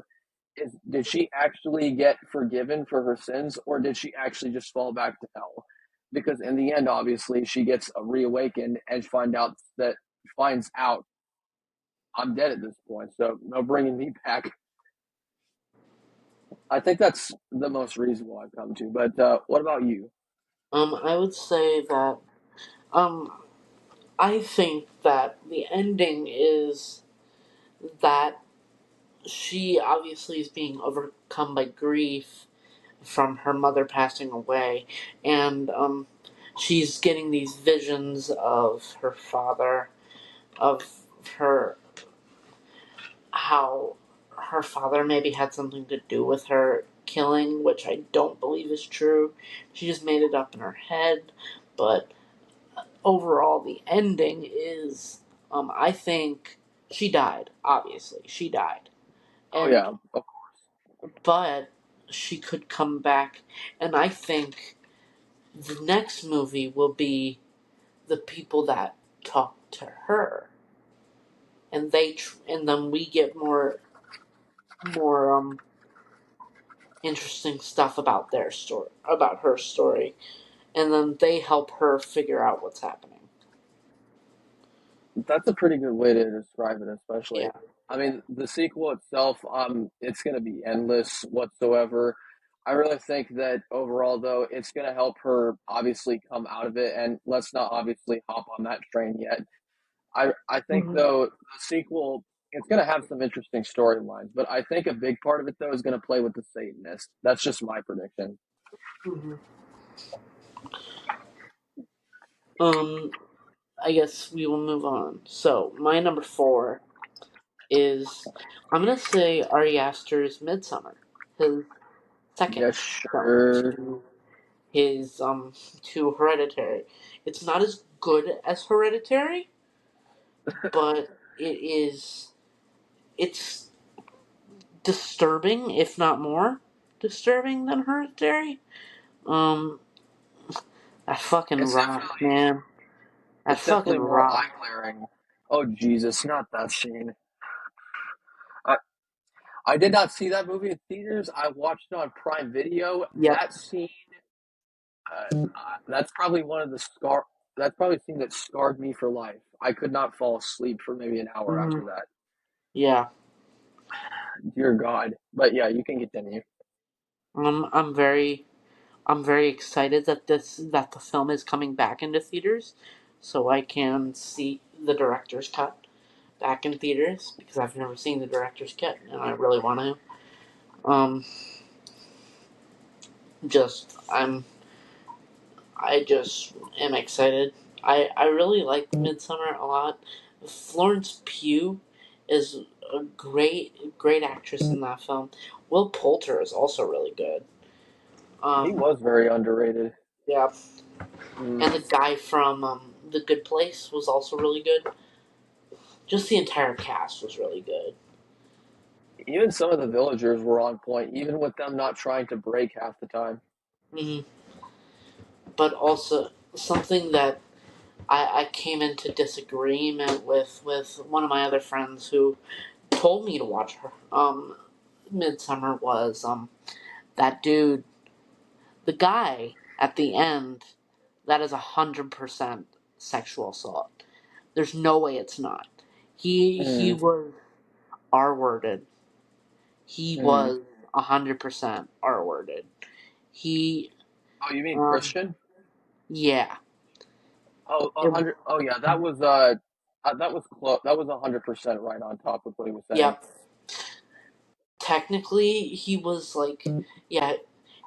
B: did she actually get forgiven for her sins, or did she actually just fall back to hell? Because in the end, obviously, she gets reawakened and finds out I'm dead at this point, so no bringing me back. I think that's the most reasonable I've come to. But what about you?
A: I would say that um, I think that the ending is that she obviously is being overcome by grief from her mother passing away, and she's getting these visions of her father, of her how her father maybe had something to do with her killing, which I don't believe is true. She just made it up in her head, but overall, the ending is, I think she died. Obviously, she died,
B: Oh
A: and
B: yeah,
A: but she could come back, and I think the next movie will be the people that talk to her, and then we get more interesting stuff about their story, about her story, and then they help her figure out what's happening.
B: That's a pretty good way to describe it,
A: Yeah.
B: especially. I mean, the sequel itself, it's going to be endless whatsoever. I really think that overall, though, it's going to help her obviously come out of it, and let's not obviously hop on that train yet. I think
A: Hmm.
B: though the sequel it's going to have some interesting storylines, but I think a big part of it though is going to play with the Satanist. That's just my prediction.
A: Hmm. Um, I guess we will move on. So my number four is I'm gonna say Ari Aster's Midsummer, his second
B: Yes,
A: film
B: sure.
A: his to Hereditary. It's not as good as Hereditary, but it's disturbing, if not more disturbing than Hereditary. Um, that fucking
B: It's
A: rock,
B: definitely
A: man. That
B: it's
A: fucking
B: definitely more
A: rock.
B: eye glaring. Oh Jesus, not that scene. I I did not see that movie in theaters. I watched it on Prime Video.
A: Yep.
B: That scene, that's probably one of the scar. That's probably the scene that scarred me for life. I could not fall asleep for maybe an hour
A: Hmm.
B: after that.
A: Yeah.
B: Dear God. But yeah, you can continue.
A: I'm very I'm very excited that the film is coming back into theaters, so I can see the director's cut back in theaters because I've never seen the director's cut and I really want to. Um, just I just am excited. I really liked Midsummer a lot. Florence Pugh is a great actress in that film. Will Poulter is also really good.
B: He
A: Um,
B: was very underrated.
A: yeah,
B: Mm.
A: and the guy from The Good Place was also really good. Just the entire cast was really good.
B: Even some of the villagers were on point, even with them not trying to break half the time.
A: Hmm. But also something that I came into disagreement with one of my other friends who told me to watch her Midsummer was that dude, the guy at the end. That is 100% sexual assault. There's no way it's not. He
B: Mm.
A: was R worded. He
B: Mm.
A: was 100% R worded. He
B: Oh, you mean
A: um
B: Christian?
A: yeah.
B: Oh, a
A: It,
B: hundred. Oh, yeah, that was close. That was 100% right on top with what he was saying.
A: yep. Technically he was like yeah,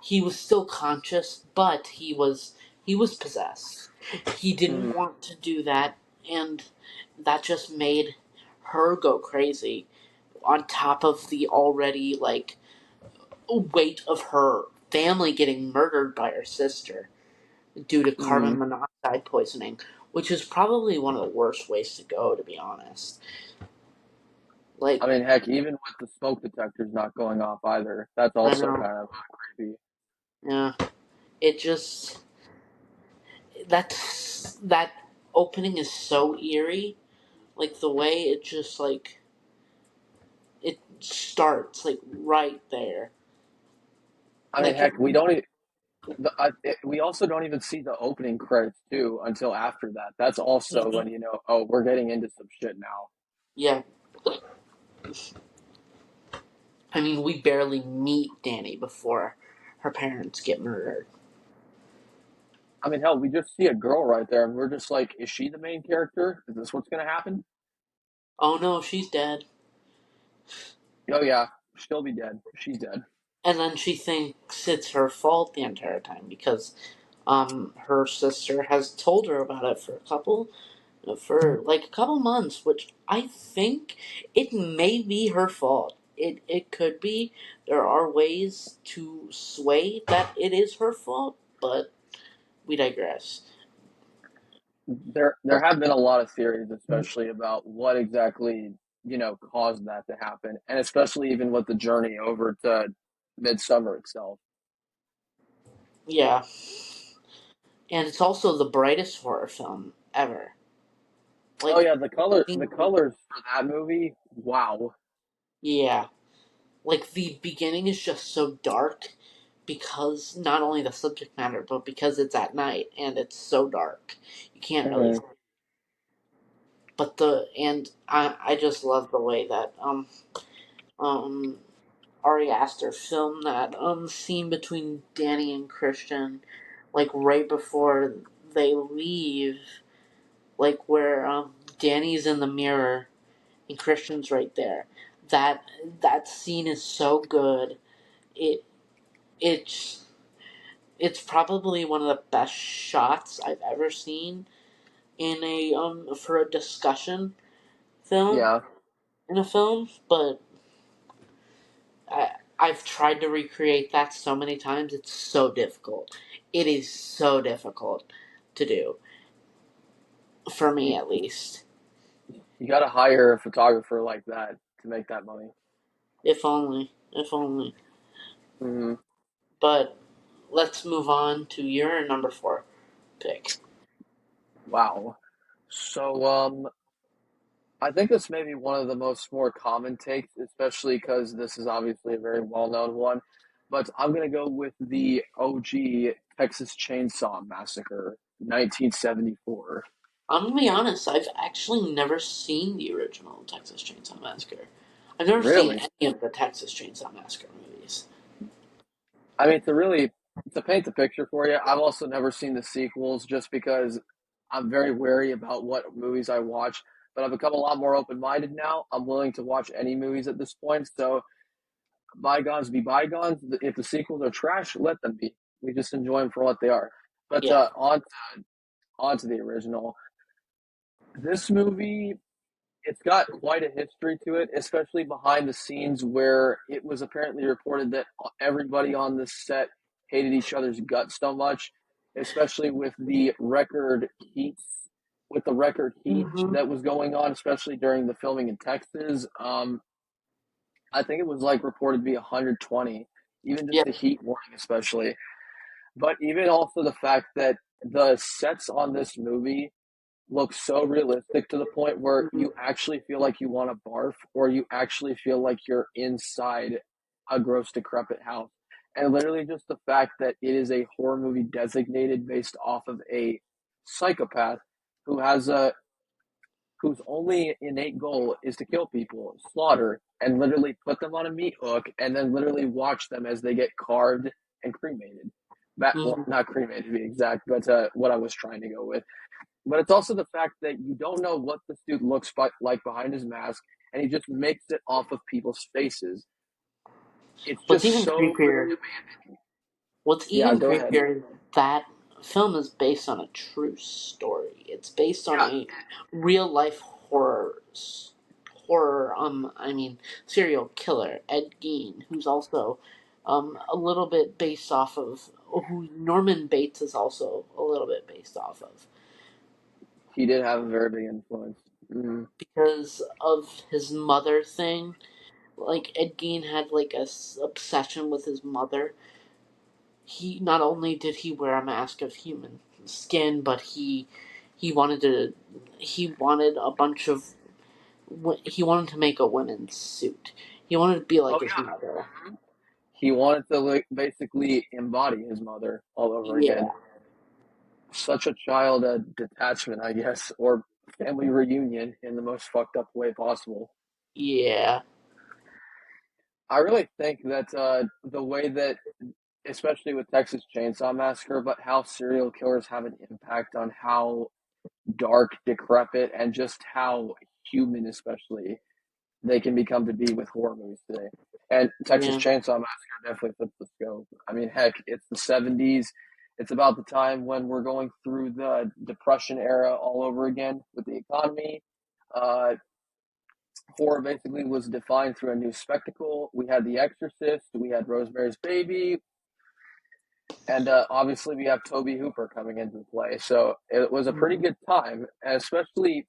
A: he was still conscious, but he was possessed. He
B: Mm.
A: didn't want to do that, and that just made her go crazy on top of the already like weight of her family getting murdered by her sister due to carbon
B: Mm.
A: monoxide poisoning, which is probably one of the worst ways to go, to be honest.
B: I
A: Like,
B: mean, heck, even with the smoke detectors not going off either, that's
A: I
B: also
A: know,
B: kind of creepy.
A: yeah, it just that opening is so eerie. Like the way it just like it starts like right there.
B: I mean,
A: Like,
B: heck, we don't. We also don't even see the opening credits too until after that. That's also when you know, oh, we're getting into some shit now.
A: yeah, I mean, we barely meet Danny before her parents get murdered.
B: I mean, hell, we just see a girl right there, and we're just like, is she the main character? Is this what's gonna happen?
A: Oh no, she's dead.
B: Oh yeah, she'll be dead. She's dead.
A: And then she thinks it's her fault the entire time because her sister has told her about it for like a couple months, which I think it may be her fault. It could be. There are ways to sway that it is her fault, but we digress.
B: There have been a lot of theories, especially about what exactly caused that to happen, and especially even with the journey over to Midsummer itself.
A: Yeah, and it's also the brightest horror film ever.
B: Oh
A: Like,
B: yeah, the colors for that movie. Wow.
A: yeah, like the beginning is just so dark because not only the subject matter, but because it's at night and it's so dark, you can't really.
B: Mhm.
A: But I just love the way that um Ari Aster filmed that scene between Danny and Christian, like right before they leave, like where Danny's in the mirror and Christian's right there. That that scene is so good. It it's it's probably one of the best shots I've ever seen in a for a discussion film
B: Yeah.
A: in a film, but I've tried to recreate that so many times. It's so difficult. It is so difficult to do for me,
B: You,
A: at least.
B: you got to hire a photographer like that to make that money.
A: If only, if only.
B: Hmm.
A: But let's move on to your number four pick.
B: Wow. So, I think this may be one of the most more common takes, especially because this is obviously a very well-known one. But I'm gonna go with the OG Texas Chainsaw Massacre, 1974.
A: I'm gonna be honest. I've actually never seen the original Texas Chainsaw Massacre. I've never seen
B: Really?
A: any of the Texas Chainsaw Massacre movies.
B: I mean, to paint the picture for you, I've also never seen the sequels just because I'm very wary about what movies I watch. But I've become a lot more open-minded now. I'm willing to watch any movies at this point. So bygones be bygones. If the sequels are trash, let them be. We just enjoy them for what they are. But
A: Yeah.
B: on to the original. This movie, it's got quite a history to it, especially behind the scenes where it was apparently reported that everybody on the set hated each other's guts so much, especially with the record heat
A: Hmm.
B: that was going on, especially during the filming in Texas. I think it was like reported to be 120, even just
A: Yeah.
B: the heat warning, especially. But even also the fact that the sets on this movie look so realistic to the point where
A: Mhm.
B: you actually feel like you want to barf or you actually feel like you're inside a gross, decrepit house. And literally just the fact that it is a horror movie designated based off of a psychopath who has a whose only innate goal is to kill people, slaughter, and literally put them on a meat hook and then literally watch them as they get carved and cremated. Well,
A: Hmm.
B: not cremated to be exact, but what I was trying to go with. But it's also the fact that you don't know what this dude looks like behind his mask, and he just makes it off of people's faces. It's
A: What's
B: just
A: even
B: so
A: creepier What's
B: yeah.
A: even
B: Go ahead.
A: creepier is that film is based on a true story. It's based on
B: Yeah,
A: a real life horror. I mean, serial killer Ed Gein, who's also a little bit based off of who Norman Bates is also a little bit based off of
B: he did have a very big influence. Mm-hmm.
A: because of his mother thing. Like Ed Gein had like a obsession with his mother. He not only did he wear a mask of human skin, but he wanted to he wanted a bunch of he wanted to make a women's suit. He wanted to be
B: Oh
A: like his
B: yeah,
A: mother.
B: he wanted to like, basically embody his mother all over
A: Yeah,
B: again. Such a child detachment, I guess, or family reunion in the most fucked up way possible.
A: yeah,
B: I really think that the way that, especially with Texas Chainsaw Massacre, but how serial killers have an impact on how dark, decrepit, and just how human, especially, they can become to be with horror movies today. And Texas
A: yeah.
B: Chainsaw Massacre definitely fits the scope. I mean, heck, it's the 70s. It's about the time when we're going through the Depression era all over again with the economy. Uh, Horror basically was defined through a new spectacle. We had The Exorcist, we had Rosemary's Baby, and obviously we have Toby Hooper coming into play. So it was a pretty good time, and especially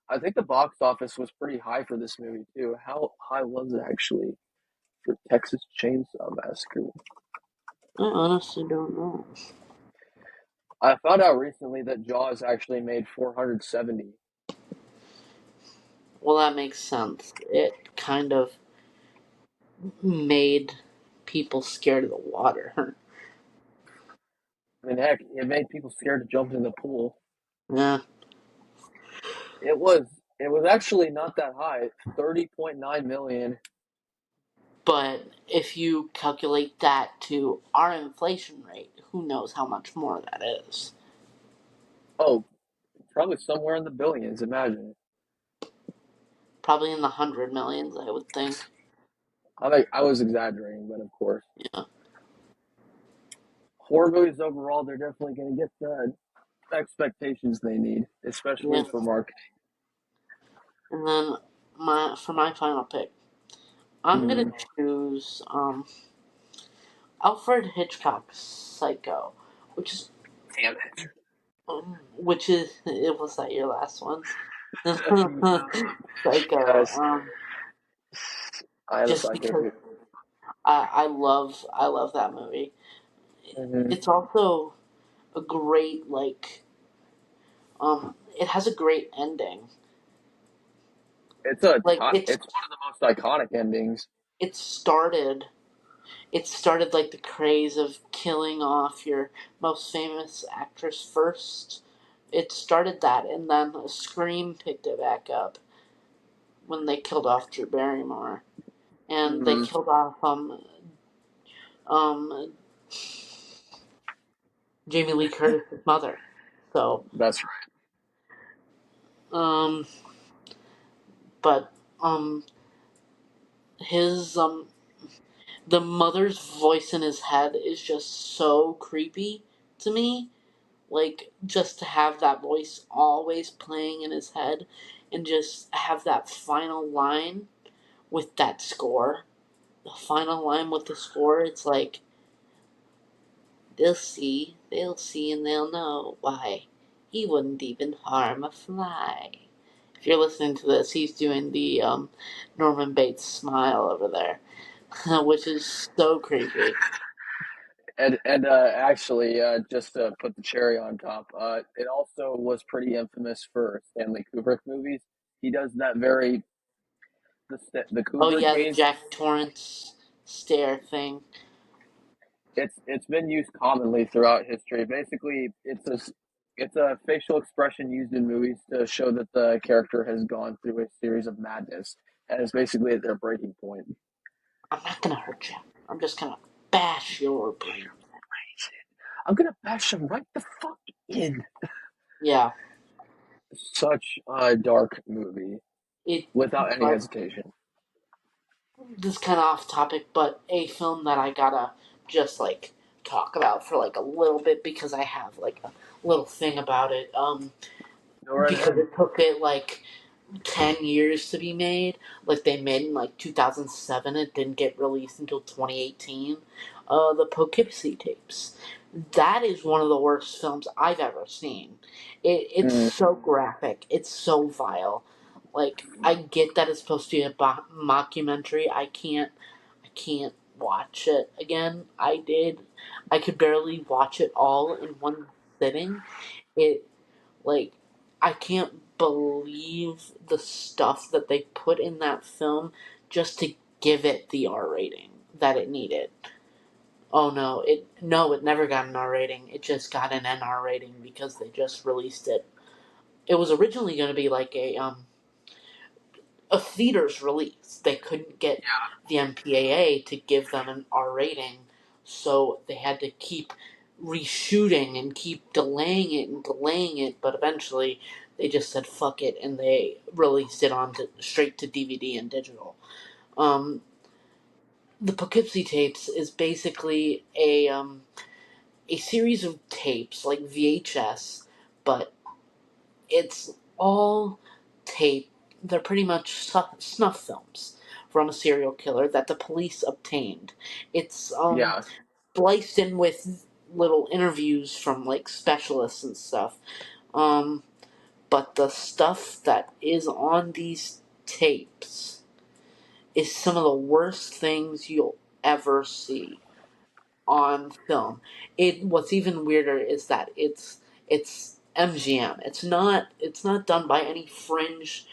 B: I think the box office was pretty high for this movie too. How high was it actually for Texas Chainsaw Massacre?
A: I honestly don't know.
B: I found out recently that Jaws actually made 470.
A: Well, that makes sense. It kind of made people scared of the water.
B: I mean, heck, it made people scared to jump in the pool.
A: Yeah,
B: It was it was actually not that high. 30.9 million.
A: but if you calculate that to our inflation rate, who knows how much more that is?
B: Oh, probably somewhere in the billions. Imagine.
A: Probably in the 100 millions, I would think.
B: I was exaggerating, but of course,
A: Yeah,
B: horror movies overall, they're definitely going to get the expectations they need,
A: yeah.
B: especially for marketing.
A: And then for my final pick, I'm gonna
B: Mm.
A: choose Alfred Hitchcock's Psycho, which is
B: Damn it.
A: it was that your last one? Psycho.
B: Yes, I have a
A: Just
B: psycho
A: because
B: too.
A: I love that movie.
B: Hmm.
A: It's also a great it has a great ending. Like
B: It's one of the most iconic endings.
A: it started it started like the craze of killing off your most famous actress first. It started that, and then Scream picked it back up when they killed off Drew Barrymore, and they
B: Hmm.
A: killed off um Jamie Lee Curtis's mother. So
B: That's right.
A: um but um his the mother's voice in his head is just so creepy to me. Like, just to have that voice always playing in his head and just have that final line with that score. The final line with the score, it's like, they'll see, and they'll know why he wouldn't even harm a fly. If you're listening to this, he's doing the Norman Bates smile over there, which is so creepy.
B: And actually, just to put the cherry on top, it also was pretty infamous for Stanley Kubrick movies. He does that very the
A: Oh
B: Kubrick
A: yeah, the
B: gaze.
A: Jack Torrance stare thing.
B: It's been used commonly throughout history. Basically, it's a facial expression used in movies to show that the character has gone through a series of madness, and it's basically at their breaking point.
A: I'm not gonna hurt you. I'm just gonna bash your brain.
B: I'm gonna bash him right the fuck in.
A: Yeah,
B: Such a dark movie,
A: it.
B: without any
A: But
B: hesitation.
A: this is kind of off topic, but a film that I gotta just like talk about for like a little bit because I have like a little thing about it.
B: Go right
A: Because
B: ahead.
A: it took it like 10 years to be made. Like they made in like 2007. It didn't get released until 2018. The Poughkeepsie tapes. That is one of the worst films I've ever seen. It's
B: Mm.
A: so graphic. It's so vile. Like I get that it's supposed to be a mockumentary. I can't watch it again. I did. I could barely watch it all in one sitting. It like, I can't believe the stuff that they put in that film just to give it the R rating that it needed. Oh no, it never got an R rating. It just got an NR rating because they just released it. It was originally going to be like a theater's release. They couldn't get the MPAA to give them an R rating, so they had to keep reshooting and keep delaying it and delaying it. But eventually, they just said fuck it and they released it on straight to DVD and digital. Um, the Poughkeepsie tapes is basically a series of tapes like VHS, but it's all tape. They're pretty much snuff films from a serial killer that the police obtained. It's
B: Yeah,
A: spliced in with little interviews from like specialists and stuff. Um, but the stuff that is on these tapes is some of the worst things you'll ever see on film. It what's even weirder is that it's MGM. It's not done by any fringe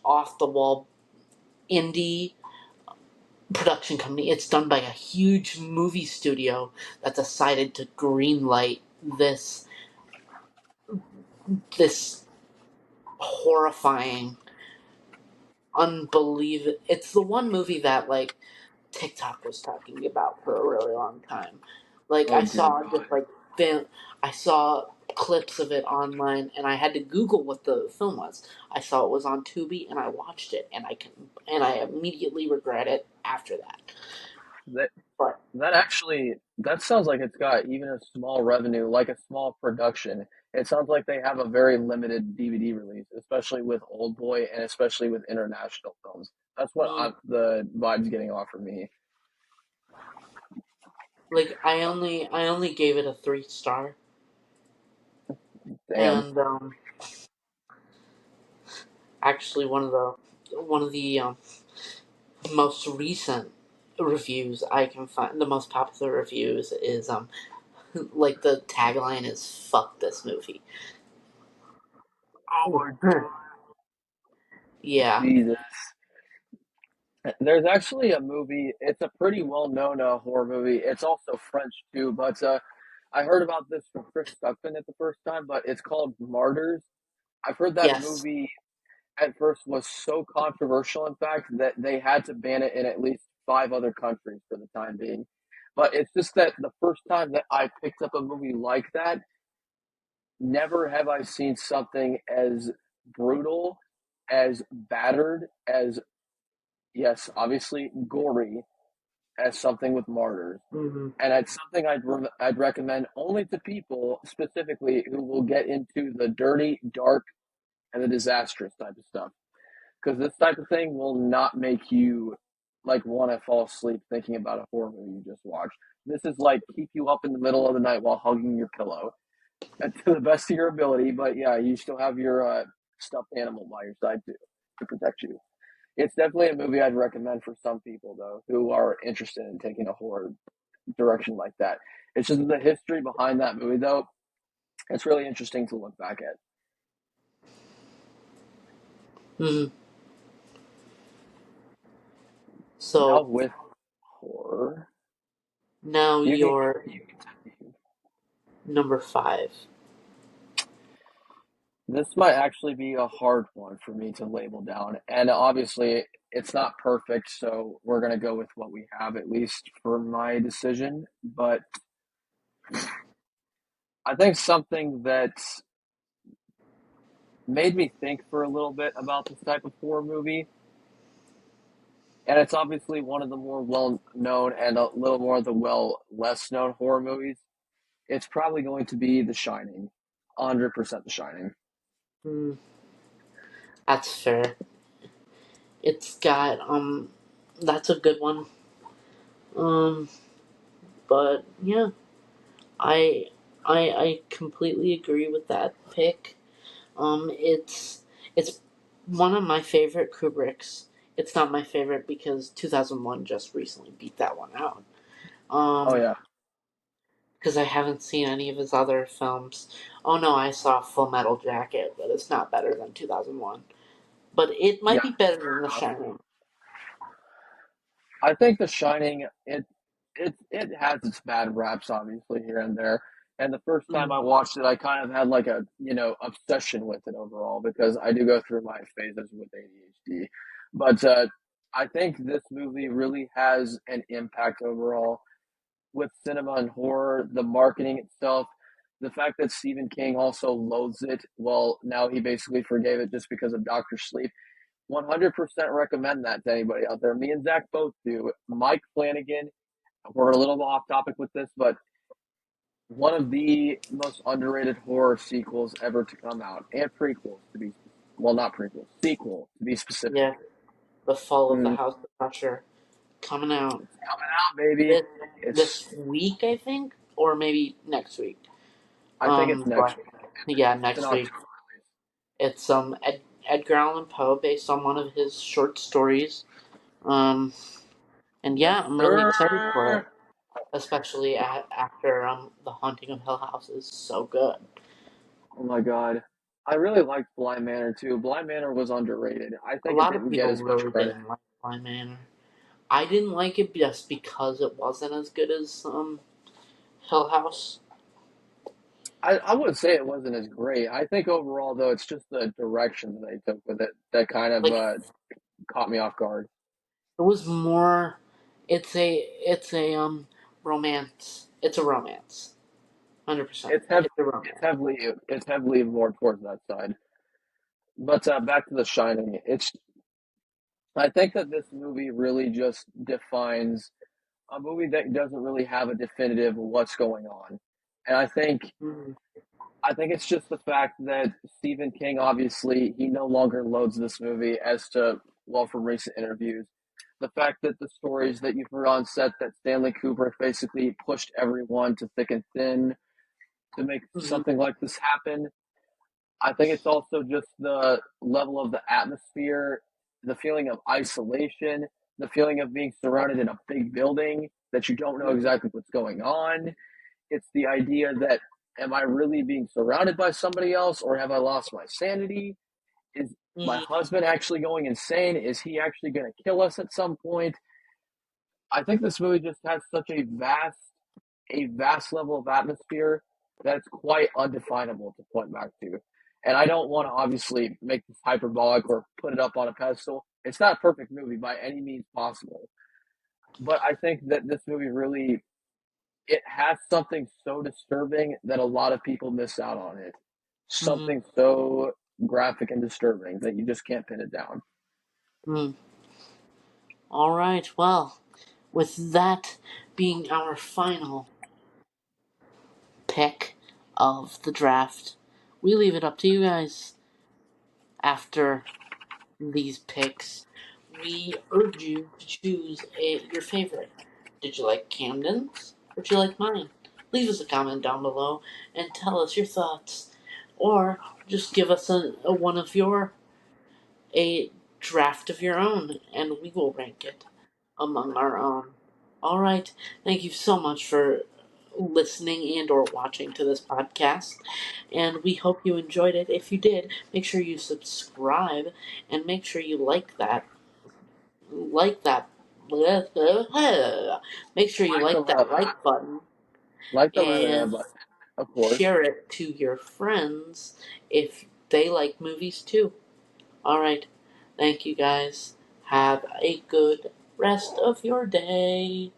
A: off the wall indie. production company. It's done by a huge movie studio that decided to greenlight this horrifying, unbelievable. It's the one movie that like TikTok was talking about for a really long time. Like
B: Oh
A: I
B: dear
A: saw
B: God.
A: just like I saw clips of it online, and I had to Google what the film was. I saw it was on Tubi, and I watched it, and I immediately regret it after that.
B: That
A: But
B: that actually that sounds like it's got even a small revenue, like a small production. It sounds like they have a very limited DVD release, especially with Old Boy and especially with international films. That's what
A: mm,
B: the vibe's getting off for me.
A: like I only gave it a 3 star,
B: Damn.
A: and actually one of the most recent reviews I can find, the most popular reviews is like the tagline is "fuck this movie."
B: Oh my
A: Yeah.
B: Jesus. There's actually a movie. It's a pretty well-known horror movie. It's also French too, but I heard about this from Chris Stuckman at the first time. But it's called Martyrs. I've heard that
A: Yes.
B: movie at first was so controversial, in fact, that they had to ban it in at least 5 other countries for the time being. But it's just that the first time that I picked up a movie like that, never have I seen something as brutal, as battered, as, yes, obviously gory, as something with Martyrs.
A: Hmm.
B: And it's something I'd recommend only to people specifically who will get into the dirty, dark, and the disastrous type of stuff. Because this type of thing will not make you like want to fall asleep thinking about a horror movie you just watched. This is like keep you up in the middle of the night while hugging your pillow to the best of your ability. But yeah, you still have your stuffed animal by your side too to protect you. It's definitely a movie I'd recommend for some people though who are interested in taking a horror direction like that. It's just the history behind that movie though. It's really interesting to look back at.
A: Hmm.
B: Now
A: So
B: with horror,
A: now
B: you can
A: you're
B: continue.
A: number 5.
B: This might actually be a hard one for me to label down. And obviously, it's not perfect, so we're going to go with what we have, at least for my decision. But I think something that made me think for a little bit about this type of horror movie, and it's obviously one of the more well known and a little more of the less known horror movies, it's probably going to be The Shining. 100% The Shining.
A: Mm, that's fair. It's got that's a good one. Um, but yeah, I I completely agree with that pick. It's one of my favorite Kubricks. It's not my favorite because 2001 just recently beat that one out.
B: Oh,
A: Um,
B: yeah.
A: because I haven't seen any of his other films. Oh no, I saw Full Metal Jacket, but it's not better than 2001. But it
B: Yeah,
A: might be better
B: fair
A: than The
B: enough.
A: Shining.
B: I think The Shining it has its bad raps obviously here and there. And the first time
A: Mm,
B: I watched it, I kind of had like a obsession with it overall because I do go through my phases with ADHD. But I think this movie really has an impact overall with cinema and horror, the marketing itself, the fact that Stephen King also loathes it. Well, now he basically forgave it just because of Doctor Sleep. 100% recommend that to anybody out there. Me and Zach both do. Mike Flanagan, we're a little off topic with this, but one of the most underrated horror sequels ever to come out, and prequels to be, well, not prequels, sequel to be specific.
A: yeah, The Fall of the
B: Mm,
A: House of Usher coming out
B: it's coming out, baby.
A: this
B: It's,
A: this week, I think, or maybe next week.
B: I think it's next
A: But
B: week.
A: yeah,
B: It's an
A: next week.
B: October
A: It's Edgar Allan Poe based on one of his short stories. Um, and
B: release. Yes,
A: yeah, I'm really excited for it,
B: sir.
A: especially after The Haunting of Hill House is so good.
B: Oh my god. I really liked Blind Manor too. Blind Manor was underrated. I
A: A
B: think it
A: lot of
B: didn't get
A: people
B: as much
A: really
B: credit.
A: didn't like Blind Manor. I didn't like it just because it wasn't as good as Hill House.
B: I wouldn't say it wasn't as great. I think overall, though, it's just the direction that they took with it that kind of
A: Like
B: caught me off guard.
A: it was more. It's a romance. It's a romance. 100%.
B: It's hev-
A: It's a
B: it's
A: romance.
B: heavily it's heavily more towards that side. But back to The Shining, it's I think that this movie really just defines a movie that doesn't really have a definitive what's going on. And
A: Mm-hmm.
B: I think it's just the fact that Stephen King obviously he no longer loads this movie as to well from recent interviews. The fact that the stories that you've heard on set that Stanley Kubrick basically pushed everyone to thick and thin to make
A: Mm-hmm.
B: something like this happen. I think it's also just the level of the atmosphere, the feeling of isolation, the feeling of being surrounded in a big building that you don't know exactly what's going on. It's the idea that am I really being surrounded by somebody else or have I lost my sanity? Is my
A: Mm-hmm.
B: husband actually going insane? Is he actually going to kill us at some point? I think this movie just has such a vast level of atmosphere that's quite undefinable to point back to. And I don't want to obviously make this hyperbolic or put it up on a pedestal. It's not a perfect movie by any means possible. But I think that this movie really it has something so disturbing that a lot of people miss out on it.
A: Mm-hmm.
B: Something so graphic and disturbing that you just can't pin it down.
A: Mm. All right. Well, with that being our final pick of the draft, we leave it up to you guys. After these picks, we urge you to choose your favorite. Did you like Camden's or did you like mine? Leave us a comment down below and tell us your thoughts. Or just give us a one of your a draft of your own and we will rank it among our own. All right. Thank you so much for listening and or watching to this podcast, and we hope you enjoyed it. If you did, make sure you subscribe and make sure you like that make sure you
B: Like the
A: like that like button and
B: button, of course.
A: share it to your friends if they like movies too. All right. Thank you guys. Have a good rest of your day.